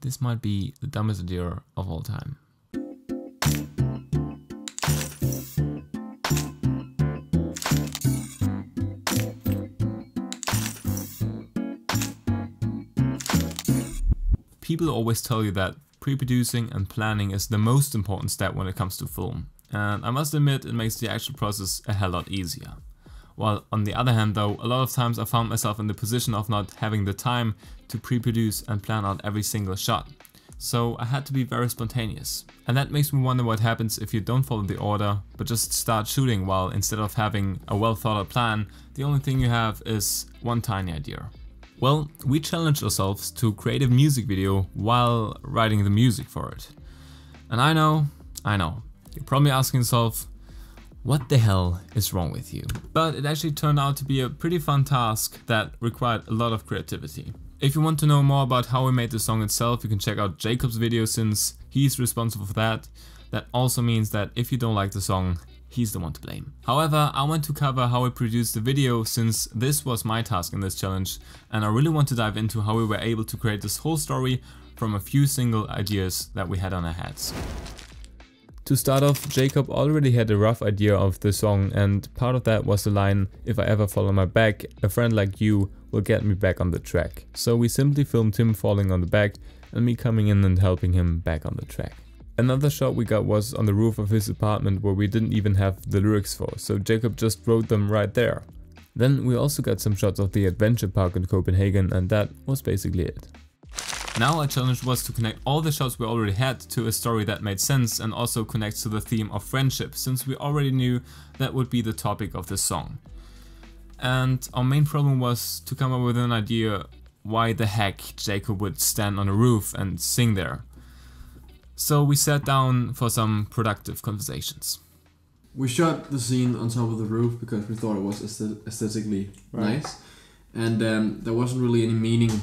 this might be the dumbest idea of all time. People always tell you that pre-producing and planning is the most important step when it comes to film, and I must admit it makes the actual process a hell lot easier. While on the other hand though, a lot of times I found myself in the position of not having the time to pre-produce and plan out every single shot. So I had to be very spontaneous. And that makes me wonder what happens if you don't follow the order, but just start shooting while instead of having a well thought out plan, the only thing you have is one tiny idea. Well, we challenged ourselves to create a music video while writing the music for it. And I know, you're probably asking yourself, what the hell is wrong with you? But it actually turned out to be a pretty fun task that required a lot of creativity. If you want to know more about how we made the song itself, you can check out Jakob's video since he's responsible for that. That also means that if you don't like the song, he's the one to blame. However, I want to cover how we produced the video since this was my task in this challenge, and I really want to dive into how we were able to create this whole story from a few single ideas that we had on our heads. To start off, Jakob already had a rough idea of the song, and part of that was the line, "If I ever fall on my back, a friend like you will get me back on the track." So we simply filmed him falling on the back and me coming in and helping him back on the track. Another shot we got was on the roof of his apartment where we didn't even have the lyrics for, so Jakob just wrote them right there. Then we also got some shots of the adventure park in Copenhagen, and that was basically it. Now our challenge was to connect all the shots we already had to a story that made sense and also connects to the theme of friendship, since we already knew that would be the topic of this song. And our main problem was to come up with an idea why the heck Jakob would stand on a roof and sing there. So we sat down for some productive conversations. We shot the scene on top of the roof because we thought it was aesthetically nice, and there wasn't really any meaning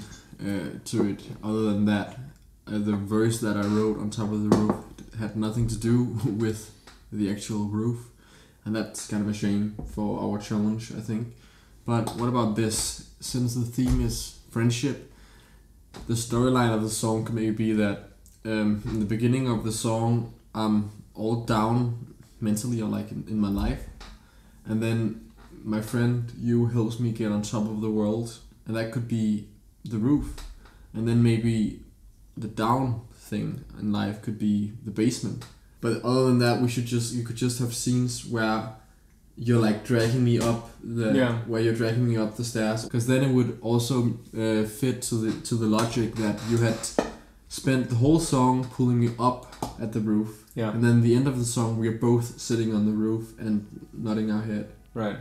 to it other than that. The verse that I wrote on top of the roof had nothing to do with the actual roof, and that's kind of a shame for our challenge, I think. But what about this? Since the theme is friendship, the storyline of the song could maybe be that in the beginning of the song I'm all down mentally or like in my life, and then my friend you helps me get on top of the world, and that could be the roof, and then maybe the down thing in life could be the basement. But other than that, you could just have scenes where you're like dragging me up the stairs, because then it would also fit to the logic that you had spent the whole song pulling me up at the roof, and then the end of the song we're both sitting on the roof and nodding our head. Right.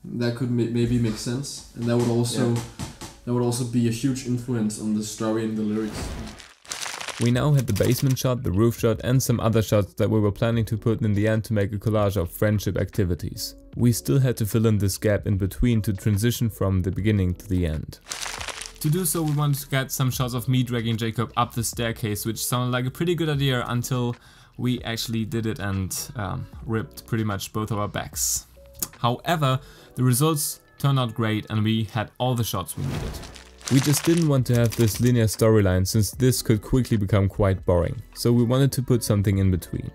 That could maybe make sense, and that would also be a huge influence on the story and the lyrics. We now had the basement shot, the roof shot, and some other shots that we were planning to put in the end to make a collage of friendship activities. We still had to fill in this gap in between to transition from the beginning to the end. To do so, we wanted to get some shots of me dragging Jakob up the staircase, which sounded like a pretty good idea until we actually did it and ripped pretty much both of our backs. However, the results turned out great and we had all the shots we needed. We just didn't want to have this linear storyline, since this could quickly become quite boring, so we wanted to put something in between.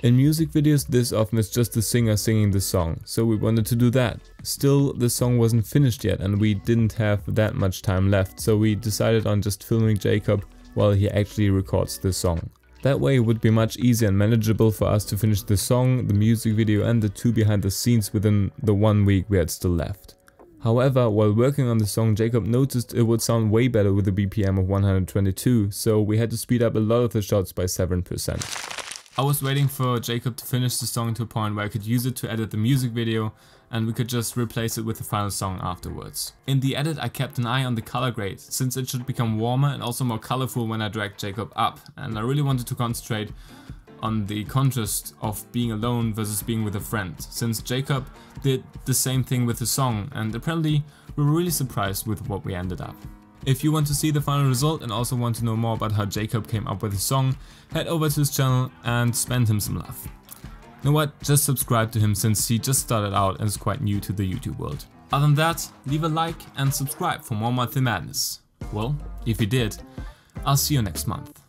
In music videos, this often is just the singer singing the song, so we wanted to do that. Still, the song wasn't finished yet and we didn't have that much time left, so we decided on just filming Jakob while he actually records the song. That way it would be much easier and manageable for us to finish the song, the music video and the 2 behind the scenes within the 1 week we had still left. However, while working on the song, Jakob noticed it would sound way better with a BPM of 122, so we had to speed up a lot of the shots by 7%. I was waiting for Jakob to finish the song to a point where I could use it to edit the music video, and we could just replace it with the final song afterwards. In the edit, I kept an eye on the color grade, since it should become warmer and also more colorful when I dragged Jakob up, and I really wanted to concentrate on the contrast of being alone versus being with a friend, since Jakob did the same thing with the song, and apparently we were really surprised with what we ended up. If you want to see the final result and also want to know more about how Jakob came up with the song, head over to his channel and spend him some love. You know what, just subscribe to him since he just started out and is quite new to the YouTube world. Other than that, leave a like and subscribe for more monthly madness. Well, if you did, I'll see you next month.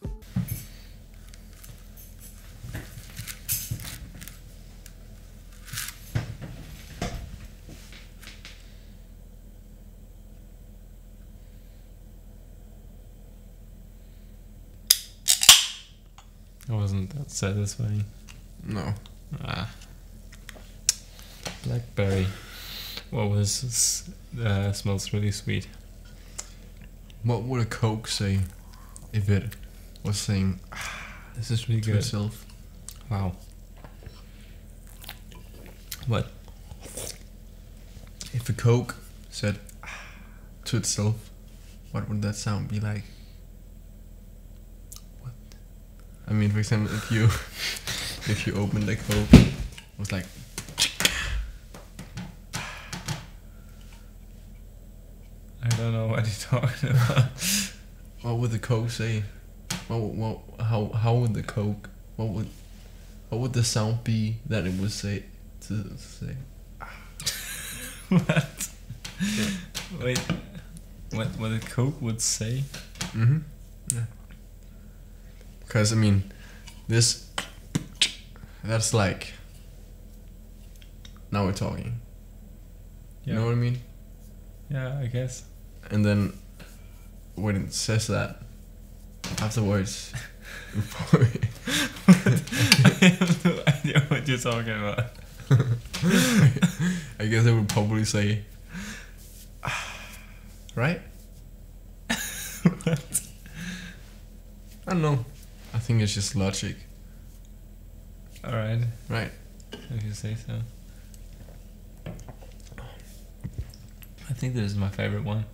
It wasn't that satisfying. No. Blackberry. Whoa, this smells really sweet. What would a Coke say if it was saying, This is really to good. itself? Wow. What? If a Coke said to itself, what would that sound be like? What? I mean, for example, if you opened a Coke, it was like. I don't know what you're talking about. What would the Coke say? How would the Coke? What would the sound be that it would say to say? What? Wait. What a Coke would say? Mm-hmm. Yeah. Because I mean, that's like. Now we're talking. Yeah. You know what I mean? Yeah, I guess. And then when it says that afterwards, I have no idea what you're talking about. I guess I would probably say, right? What? I don't know. I think it's just logic, Alright, right? if you say so. I think this is my favorite one.